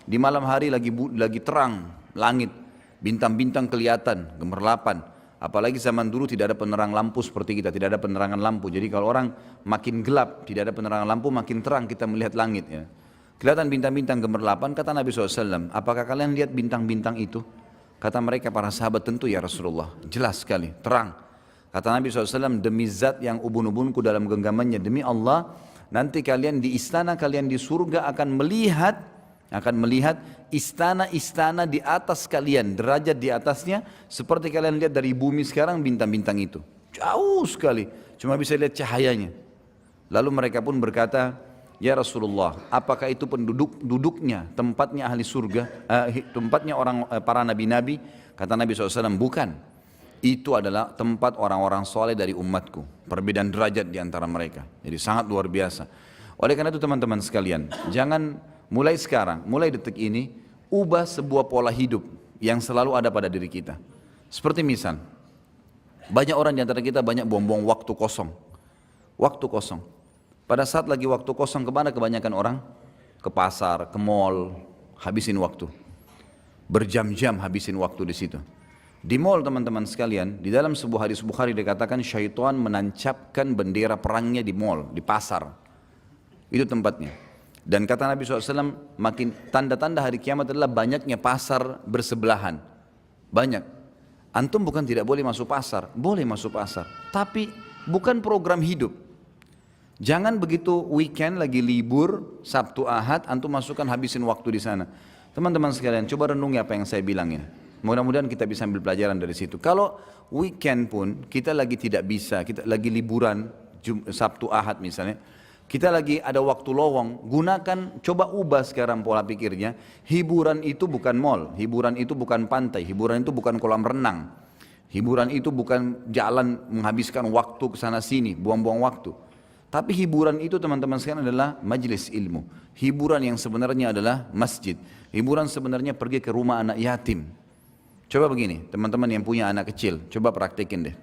Di malam hari lagi terang langit, bintang-bintang kelihatan, gemerlapan. Apalagi zaman dulu tidak ada penerang lampu seperti kita, tidak ada penerangan lampu. Jadi kalau orang makin gelap, tidak ada penerangan lampu, makin terang kita melihat langit ya. Kelihatan bintang-bintang gemerlapan, kata Nabi SAW, apakah kalian lihat bintang-bintang itu? Kata mereka para sahabat, tentu ya Rasulullah, jelas sekali, terang. Kata Nabi SAW, demi zat yang ubun-ubunku dalam genggamannya, demi Allah, nanti kalian di istana, kalian di surga akan melihat istana-istana di atas kalian, derajat di atasnya, seperti kalian lihat dari bumi sekarang bintang-bintang itu. Jauh sekali, cuma bisa lihat cahayanya. Lalu mereka pun berkata, ya Rasulullah, apakah itu duduknya, tempatnya ahli surga, tempatnya para nabi-nabi? Kata Nabi SAW, bukan. Itu adalah tempat orang-orang soleh dari umatku. Perbedaan derajat di antara mereka. Jadi sangat luar biasa. Oleh karena itu teman-teman sekalian, jangan mulai sekarang, mulai detik ini, ubah sebuah pola hidup yang selalu ada pada diri kita. Seperti misal, banyak orang di antara kita banyak buang-buang waktu kosong. Waktu kosong. Pada saat lagi waktu kosong, kemana kebanyakan orang? Ke pasar, ke mall, habisin waktu. Berjam-jam habisin waktu di situ. Di mall teman-teman sekalian, di dalam sebuah hadis Bukhari dikatakan syaitan menancapkan bendera perangnya di mall, di pasar. Itu tempatnya. Dan kata Nabi SAW, makin tanda-tanda hari kiamat adalah banyaknya pasar bersebelahan. Banyak. Antum bukan tidak boleh masuk pasar, boleh masuk pasar. Tapi bukan program hidup. Jangan begitu weekend lagi libur, Sabtu Ahad, antum masukkan habisin waktu di sana. Teman-teman sekalian, coba renungi apa yang saya bilang ini. Mudah-mudahan kita bisa ambil pelajaran dari situ. Kalau weekend pun kita lagi tidak bisa, kita lagi liburan, Sabtu Ahad misalnya, kita lagi ada waktu lowong, gunakan, coba ubah sekarang pola pikirnya. Hiburan itu bukan mall, hiburan itu bukan pantai, hiburan itu bukan kolam renang. Hiburan itu bukan jalan menghabiskan waktu ke sana sini, buang-buang waktu. Tapi hiburan itu teman-teman sekalian adalah majelis ilmu. Hiburan yang sebenarnya adalah masjid. Hiburan sebenarnya pergi ke rumah anak yatim. Coba begini, teman-teman yang punya anak kecil, coba praktekin deh.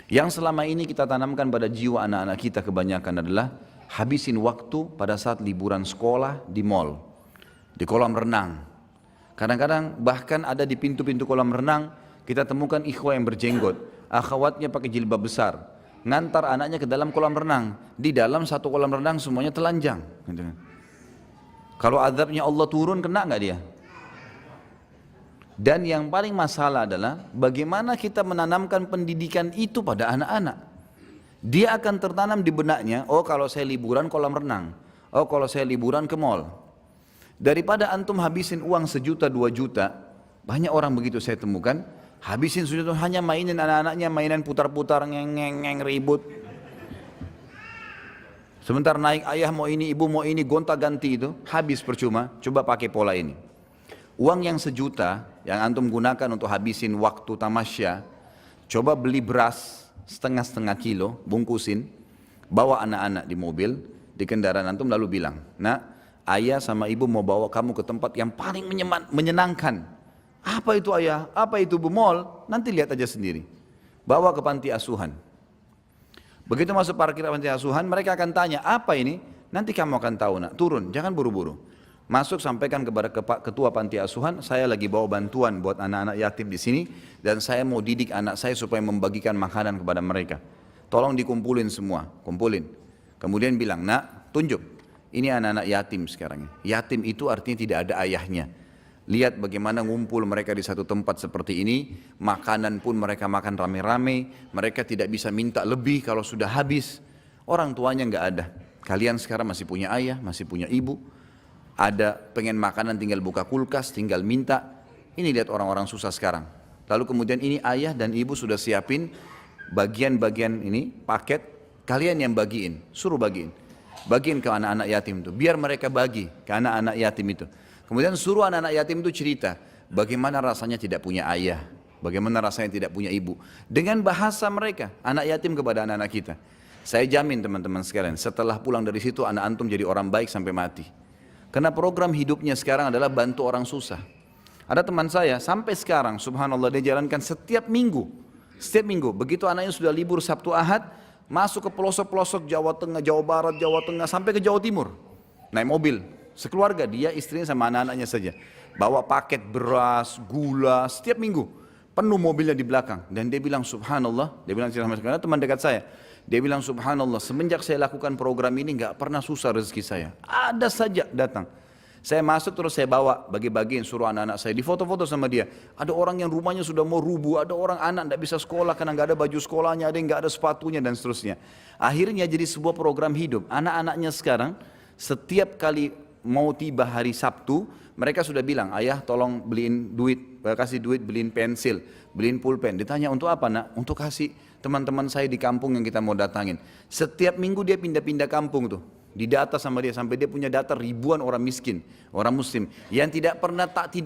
Yang selama ini kita tanamkan pada jiwa anak-anak kita kebanyakan adalah habisin waktu pada saat liburan sekolah di mall, di kolam renang. Kadang-kadang bahkan ada di pintu-pintu kolam renang, kita temukan ikhwah yang berjenggot, akhwatnya pakai jilbab besar, ngantar anaknya ke dalam kolam renang. Di dalam satu kolam renang semuanya telanjang. Kalau azabnya Allah turun, kena nggak dia? Dan yang paling masalah adalah bagaimana kita menanamkan pendidikan itu pada anak-anak. Dia akan tertanam di benaknya, oh kalau saya liburan kolam renang, oh kalau saya liburan ke mall. Daripada antum habisin uang 1 juta 2 juta, banyak orang begitu saya temukan, habisin sudah hanya mainin anak-anaknya, mainan putar-putar, ngeng-ngeng ribut. Sebentar naik ayah mau ini, ibu mau ini, gonta-ganti itu, habis percuma. Coba pakai pola ini. Uang yang 1 juta yang antum gunakan untuk habisin waktu tamasya, coba beli beras setengah kilo, bungkusin, bawa anak-anak di mobil, di kendaraan antum lalu bilang, nak, ayah sama ibu mau bawa kamu ke tempat yang paling menyenangkan. Apa itu ayah? Apa itu bu? Mall? Nanti lihat aja sendiri. Bawa ke panti asuhan. Begitu masuk parkir panti asuhan, mereka akan tanya, apa ini? Nanti kamu akan tahu nak, turun, jangan buru-buru. Masuk sampaikan kepada ketua panti asuhan, saya lagi bawa bantuan buat anak-anak yatim di sini dan saya mau didik anak saya supaya membagikan makanan kepada mereka. Tolong dikumpulin semua, kumpulin. Kemudian bilang, nak, tunjuk. Ini anak-anak yatim sekarang. Yatim itu artinya tidak ada ayahnya. Lihat bagaimana ngumpul mereka di satu tempat seperti ini, makanan pun mereka makan rame-rame, mereka tidak bisa minta lebih kalau sudah habis. Orang tuanya nggak ada. Kalian sekarang masih punya ayah, masih punya ibu. Ada pengen makanan tinggal buka kulkas, tinggal minta. Ini lihat orang-orang susah sekarang. Lalu kemudian ini ayah dan ibu sudah siapin bagian-bagian ini, paket, kalian yang bagiin, suruh bagiin. Bagiin ke anak-anak yatim itu, biar mereka bagi ke anak-anak yatim itu. Kemudian suruh anak-anak yatim itu cerita, bagaimana rasanya tidak punya ayah, bagaimana rasanya tidak punya ibu. Dengan bahasa mereka, anak yatim kepada anak-anak kita. Saya jamin teman-teman sekalian, setelah pulang dari situ anak antum jadi orang baik sampai mati. Karena program hidupnya sekarang adalah bantu orang susah. Ada teman saya sampai sekarang, subhanallah, dia jalankan setiap minggu. Setiap minggu, begitu anaknya sudah libur Sabtu Ahad, masuk ke pelosok-pelosok Jawa Tengah, Jawa Barat, Jawa Tengah, sampai ke Jawa Timur. Naik mobil, Sekeluarga, dia, istrinya sama anak-anaknya saja. Bawa paket beras, gula, setiap minggu. Penuh mobilnya di belakang. Dan dia bilang subhanallah, dia bilang sama sekali, teman dekat saya. Dia bilang subhanallah, semenjak saya lakukan program ini nggak pernah susah rezeki saya. Ada saja datang. Saya masuk terus saya bawa, bagi-bagiin, suruh anak-anak saya. Di foto-foto sama dia. Ada orang yang rumahnya sudah mau rubuh, ada orang anak nggak bisa sekolah karena nggak ada baju sekolahnya, ada yang nggak ada sepatunya dan seterusnya. Akhirnya jadi sebuah program hidup. Anak-anaknya sekarang, setiap kali mau tiba hari Sabtu, mereka sudah bilang, ayah tolong beliin duit, kasih duit beliin pensil, beliin pulpen. Ditanya untuk apa nak? Untuk kasih teman-teman saya di kampung yang kita mau datangin. Setiap minggu dia pindah-pindah kampung tuh. Didata sama dia sampai dia punya data ribuan orang miskin, orang muslim yang tidak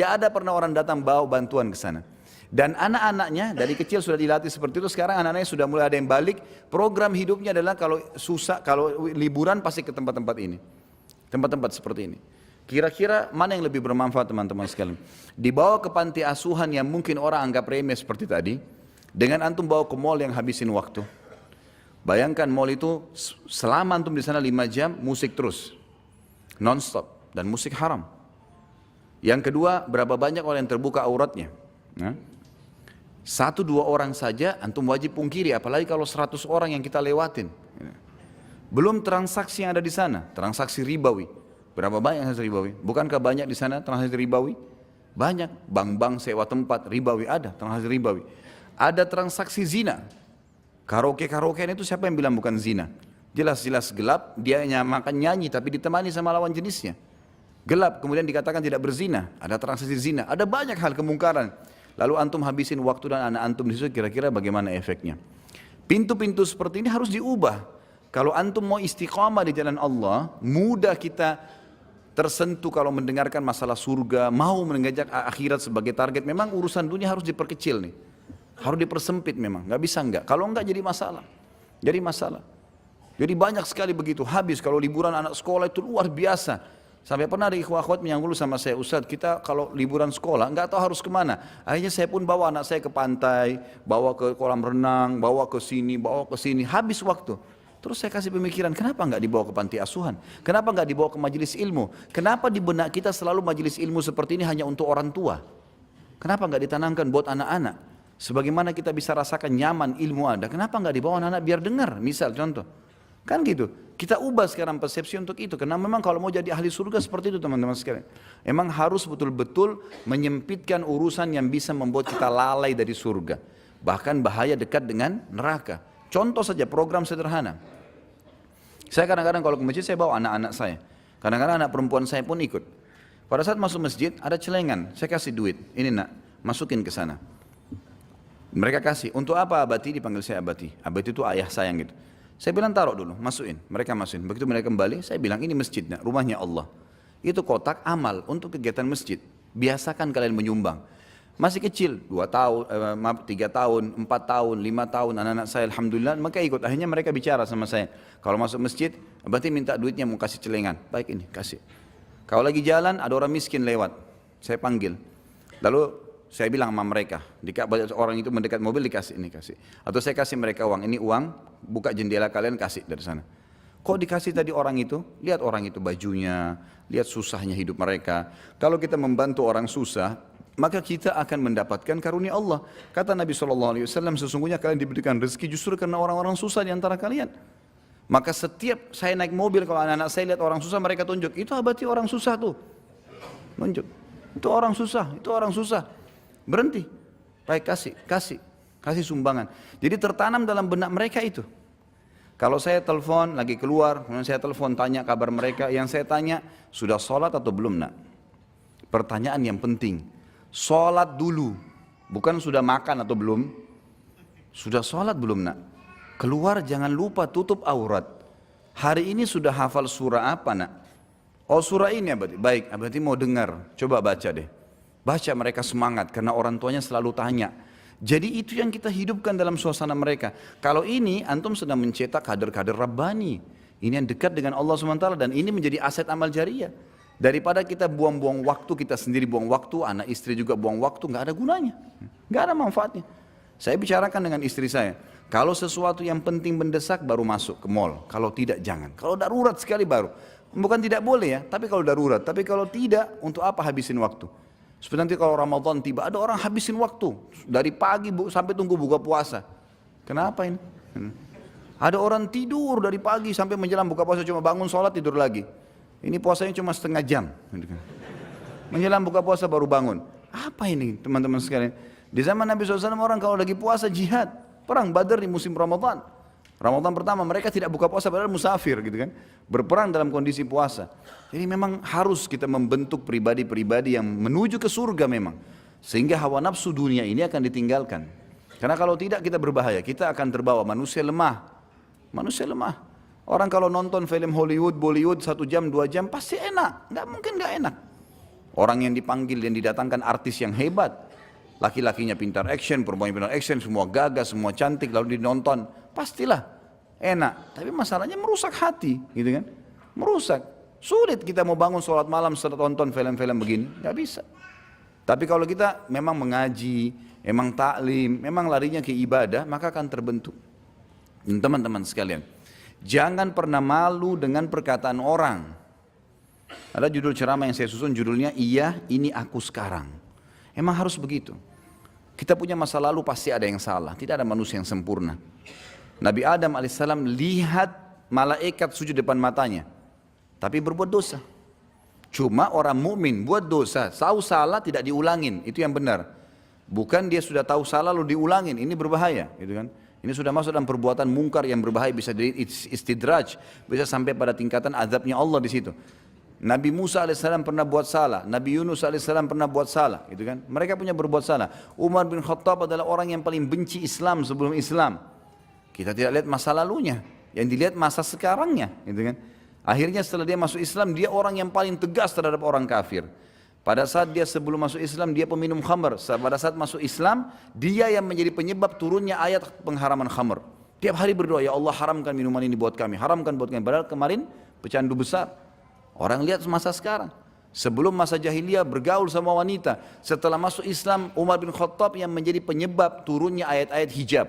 ada pernah orang datang bawa bantuan ke sana. Dan anak-anaknya dari kecil sudah dilatih seperti itu. Sekarang anak-anaknya sudah mulai ada yang balik. Program hidupnya adalah kalau susah, kalau liburan pasti ke tempat-tempat ini. Tempat-tempat seperti ini. Kira-kira mana yang lebih bermanfaat teman-teman sekalian? Dibawa ke panti asuhan yang mungkin orang anggap remeh seperti tadi, dengan antum bawa ke mall yang habisin waktu. Bayangkan mall itu selama antum di sana 5 jam musik terus, non-stop, dan musik haram. Yang kedua, berapa banyak orang yang terbuka auratnya? Nah, 1-2 orang saja antum wajib pungkiri, apalagi kalau 100 orang yang kita lewatin. Belum transaksi yang ada di sana, transaksi ribawi. Berapa banyak transaksi ribawi? Bukankah banyak di sana transaksi ribawi? Banyak, bank-bank sewa tempat ribawi ada, transaksi ribawi. Ada transaksi zina. Karaoke-karaokean itu siapa yang bilang bukan zina? Jelas-jelas gelap, dia makan nyanyi tapi ditemani sama lawan jenisnya. Gelap, kemudian dikatakan tidak berzina, ada transaksi zina, ada banyak hal kemungkaran. Lalu antum habisin waktu dan anak antum di situ, kira-kira bagaimana efeknya? Pintu-pintu seperti ini harus diubah. Kalau antum mau istiqamah di jalan Allah, mudah kita tersentuh kalau mendengarkan masalah surga, mau mengajak akhirat sebagai target. Memang urusan dunia harus diperkecil nih, harus dipersempit memang, nggak bisa enggak. Kalau enggak jadi masalah, jadi masalah. Jadi banyak sekali begitu, habis kalau liburan anak sekolah itu luar biasa. Sampai pernah ada ikhwah-akhwat yang dulu sama saya, Ustadz kita kalau liburan sekolah nggak tahu harus kemana. Akhirnya saya pun bawa anak saya ke pantai, bawa ke kolam renang, bawa ke sini, habis waktu. Terus saya kasih pemikiran, kenapa nggak dibawa ke panti asuhan? Kenapa nggak dibawa ke majelis ilmu? Kenapa di benak kita selalu majelis ilmu seperti ini hanya untuk orang tua? Kenapa nggak ditanamkan buat anak-anak? Sebagaimana kita bisa rasakan nyaman ilmu ada, kenapa nggak dibawa anak-anak biar dengar? Misal contoh, kan gitu. Kita ubah sekarang persepsi untuk itu, karena memang kalau mau jadi ahli surga seperti itu teman-teman sekalian. Emang harus betul-betul menyempitkan urusan yang bisa membuat kita lalai dari surga. Bahkan bahaya dekat dengan neraka. Contoh saja program sederhana. Saya kadang-kadang kalau ke masjid saya bawa anak-anak saya. Kadang-kadang anak perempuan saya pun ikut. Pada saat masuk masjid ada celengan, saya kasih duit. Ini nak, masukin ke sana. Mereka kasih, untuk apa abati? Dipanggil saya abati. Abati itu ayah sayang gitu. Saya bilang taruh dulu, masukin. Mereka masukin. Begitu mereka kembali, saya bilang ini masjid nak, rumahnya Allah. Itu kotak amal untuk kegiatan masjid. Biasakan kalian menyumbang. Masih kecil, 2 tahun, 3 tahun, 4 tahun, 5 tahun, anak-anak saya alhamdulillah, maka ikut. Akhirnya mereka bicara sama saya, kalau masuk masjid, berarti minta duitnya mau kasih celengan. Baik ini, kasih. Kalau lagi jalan, ada orang miskin lewat, saya panggil. Lalu saya bilang sama mereka, orang itu mendekat mobil dikasih, ini kasih. Atau saya kasih mereka uang, ini uang, buka jendela kalian kasih dari sana. Kok dikasih tadi orang itu? Lihat orang itu bajunya, lihat susahnya hidup mereka. Kalau kita membantu orang susah, maka kita akan mendapatkan karunia Allah. Kata Nabi SAW, sesungguhnya kalian diberikan rezeki justru karena orang-orang susah di antara kalian. Maka setiap saya naik mobil, kalau anak-anak saya lihat orang susah, mereka tunjuk, itu abati orang susah tuh. Tunjuk, itu orang susah, itu orang susah. Berhenti, baik kasih sumbangan. Jadi tertanam dalam benak mereka itu. Kalau saya telepon, lagi keluar, kemudian saya telepon, tanya kabar mereka, yang saya tanya, sudah sholat atau belum nak? Pertanyaan yang penting. Sholat dulu, bukan sudah makan atau belum. Sudah sholat belum nak? Keluar jangan lupa tutup aurat. Hari ini sudah hafal surah apa nak? Oh surah ini abadi. Baik, abadi mau dengar, coba baca deh. Baca, mereka semangat karena orang tuanya selalu tanya. Jadi itu yang kita hidupkan dalam suasana mereka. Kalau ini antum sedang mencetak kader-kader Rabbani. Ini yang dekat dengan Allah SWT dan ini menjadi aset amal jariah. Daripada kita buang-buang waktu, kita sendiri buang waktu, anak istri juga buang waktu, nggak ada gunanya, nggak ada manfaatnya. Saya bicarakan dengan istri saya, kalau sesuatu yang penting mendesak baru masuk ke mall, kalau tidak jangan. Kalau darurat sekali baru. Bukan tidak boleh ya, tapi kalau darurat. Tapi kalau tidak, untuk apa habisin waktu? Seperti nanti kalau Ramadan tiba, ada orang habisin waktu. Dari pagi sampai tunggu buka puasa. Kenapa ini? Ada orang tidur dari pagi sampai menjelang buka puasa, cuma bangun sholat tidur lagi. Ini puasanya cuma setengah jam. Menjelang buka puasa baru bangun. Apa ini teman-teman sekalian? Di zaman Nabi SAW orang kalau lagi puasa jihad. Perang Badar di musim Ramadan. Ramadan pertama mereka tidak buka puasa padahal musafir gitu kan. Berperang dalam kondisi puasa. Jadi memang harus kita membentuk pribadi-pribadi yang menuju ke surga memang. Sehingga hawa nafsu dunia ini akan ditinggalkan. Karena kalau tidak kita berbahaya, kita akan terbawa. Manusia lemah. Manusia lemah. Orang kalau nonton film Hollywood, Bollywood 1 jam, 2 jam pasti enak. Nggak mungkin nggak enak. Orang yang dipanggil, yang didatangkan artis yang hebat. Laki-lakinya pintar action, perempuannya pintar action, semua gagah, semua cantik, lalu dinonton. Pastilah enak, tapi masalahnya merusak hati, gitu kan? Merusak. Sulit kita mau bangun sholat malam setelah tonton film-film begini, nggak bisa. Tapi kalau kita memang mengaji, memang taklim, memang larinya ke ibadah, maka akan terbentuk. Dan teman-teman sekalian, jangan pernah malu dengan perkataan orang. Ada judul ceramah yang saya susun, judulnya Iya, Ini Aku Sekarang. Emang harus begitu. Kita punya masa lalu pasti ada yang salah, tidak ada manusia yang sempurna. Nabi Adam alaihissalam lihat malaikat sujud depan matanya, tapi berbuat dosa. Cuma orang mukmin buat dosa, tahu salah tidak diulangin, itu yang benar. Bukan dia sudah tahu salah lalu diulangin, ini berbahaya, gitu kan? Ini sudah masuk dalam perbuatan mungkar yang berbahaya, bisa jadi istidraj, bisa sampai pada tingkatan azabnya Allah di situ. Nabi Musa alaihissalam pernah buat salah, Nabi Yunus alaihissalam pernah buat salah, gitu kan? Mereka punya berbuat salah. Umar bin Khattab adalah orang yang paling benci Islam sebelum Islam. Kita tidak lihat masa lalunya, yang dilihat masa sekarangnya, gitu kan? Akhirnya setelah dia masuk Islam, dia orang yang paling tegas terhadap orang kafir. Pada saat dia sebelum masuk Islam, dia peminum khamr. Pada saat masuk Islam, dia yang menjadi penyebab turunnya ayat pengharaman khamr. Tiap hari berdoa, ya Allah haramkan minuman ini buat kami, haramkan buat kami. Padahal kemarin pecandu besar. Orang lihat masa sekarang. Sebelum masa jahiliyah bergaul sama wanita. Setelah masuk Islam, Umar bin Khattab yang menjadi penyebab turunnya ayat-ayat hijab.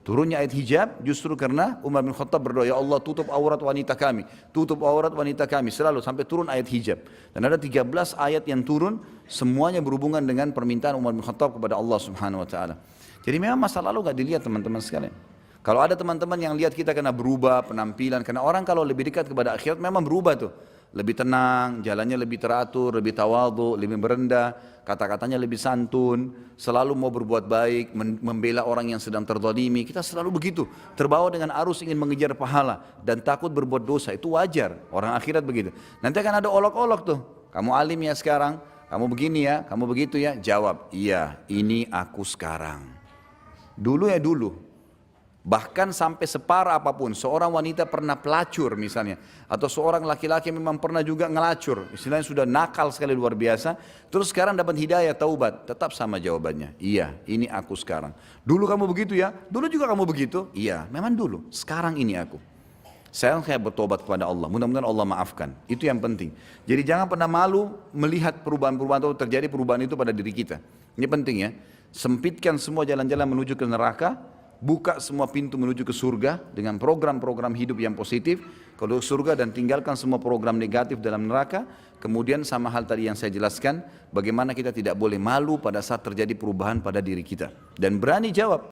Turunnya ayat hijab justru karena Umar bin Khattab berdoa, ya Allah tutup aurat wanita kami, tutup aurat wanita kami, selalu sampai turun ayat hijab. Dan ada 13 ayat yang turun, semuanya berhubungan dengan permintaan Umar bin Khattab kepada Allah Subhanahu Wa Taala. Jadi memang masa lalu gak dilihat teman-teman sekalian. Kalau ada teman-teman yang lihat kita kena berubah penampilan, karena orang kalau lebih dekat kepada akhirat memang berubah tuh. Lebih tenang, jalannya lebih teratur, lebih tawadhu, lebih merendah, kata-katanya lebih santun, selalu mau berbuat baik, membela orang yang sedang terzalimi. Kita selalu begitu, terbawa dengan arus ingin mengejar pahala dan takut berbuat dosa. Itu wajar, orang akhirat begitu. Nanti akan ada olok-olok tuh, kamu alim ya sekarang, kamu begini ya, kamu begitu ya. Jawab, iya ini aku sekarang. Dulu ya dulu. Bahkan sampai separah apapun, seorang wanita pernah pelacur misalnya, atau seorang laki-laki memang pernah juga ngelacur, istilahnya sudah nakal sekali luar biasa, terus sekarang dapat hidayah taubat, tetap sama jawabannya, iya ini aku sekarang. Dulu kamu begitu ya, dulu juga kamu begitu, iya memang dulu, sekarang ini aku. Saya bertobat kepada Allah, mudah-mudahan Allah maafkan, itu yang penting. Jadi jangan pernah malu melihat perubahan-perubahan atau terjadi perubahan itu pada diri kita. Ini penting ya, sempitkan semua jalan-jalan menuju ke neraka, buka semua pintu menuju ke surga dengan program-program hidup yang positif ke surga, dan tinggalkan semua program negatif dalam neraka. Kemudian sama hal tadi yang saya jelaskan, bagaimana kita tidak boleh malu pada saat terjadi perubahan pada diri kita dan berani jawab.